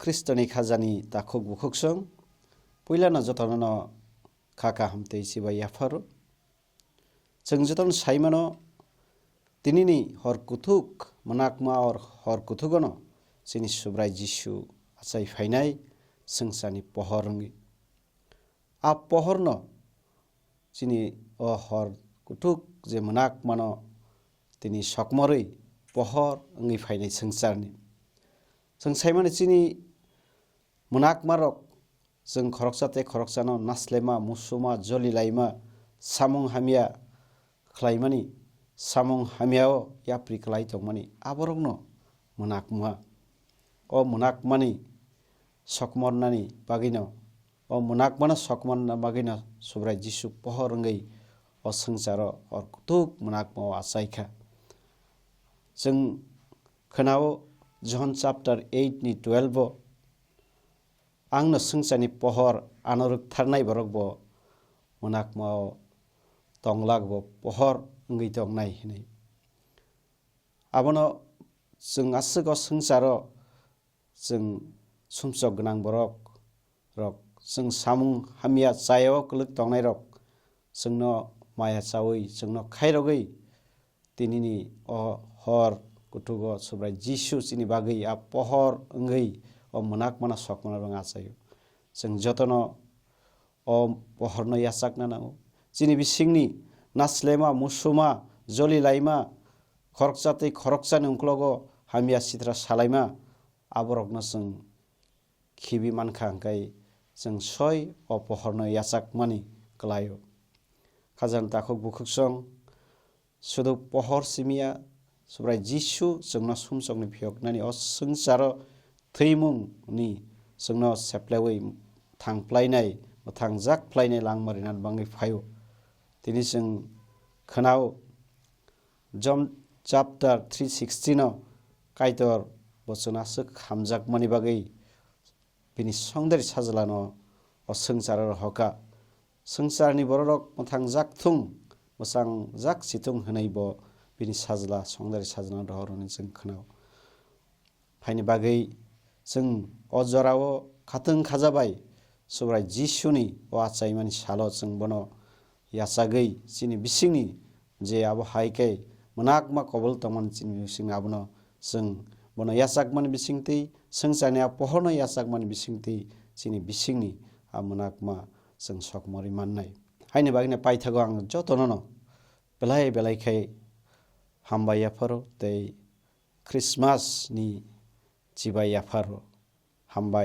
Kristoni khajani takhuk bukhuk song puila na jotono no khaka hamte siba yafaro jeng joton saimano tinini hor kuthuk manakma or hor kuthugono sini subrai Jisu achai phainai sengsani pohor ngi a pohor no sini o hor kuthuk je manakmano tini sokmorui pohor ngi phainai sengsarni jeng saimani chini manakmarok jeng khoroksate khoroksano naslema musuma jolilaima samung hamia khlaimani samung hamiao yapri klai tongmani aborokno manakma o manakmani sokmornani bagino o manakmano sokmorna bagino subrai Jisu pohor ngai o sengsaro or kuthuk manakma achaikha jeng khanao John chapter 8 ni 12 angno sengsani pohor anoruk tharnai borokbo manakmao tonglakbo pohor ngai tongnai hinai abono jeng aswgo sengsaro jeng sumsok gonang borok rok jeng samung hamia chayao kwlwk tongnai rok jengno maya chawi jengno khairogui tinini o hor kutugo subrai Jisu chini bagui a pohor ngai o manakmano sokmano rong achaio jeng jotono o pohorno yachakna nango chini bisingni naslema musuma jolilaima khoroksatei khoroksani ungklogo hamia sitra salaima aborokno jeng khibi mankha hingkai jeng soi o pohorno yachakmani klaio khajang takhuk bukhuk song sudu pohor simia subrai Jisu jengno sumsokni phiyoknani o sengsaro thwimung ni jengno seplaui thangplainai thangjak plainai langmarinan bangai phaio tini jeng khanao John chapter 3:16 no kaitor bochona swk hamjakmani bagui bini songdari sajlano o sengsaro hoka sengsarni borok mothangjak thung mosangjak situng hwnaibo bini sajla songdari sajlano rohoroni jeng khanao phaini bagui jeng o jorao khatung khajabai subrai Jisuni o achaimani salo jeng bono yachagui chini bisingni je abo haikhe manakma kobol tongmani chini bising abono jeng bono yachakmani bisingtwi sengsani a pohorno yachakmani bisingtwi chini bisingni a manakma jeng sokmori mannai haini bagui paithago ang jotono no belai belai khai hamba yafaro tei Christmas ni chiba yafaro hambai।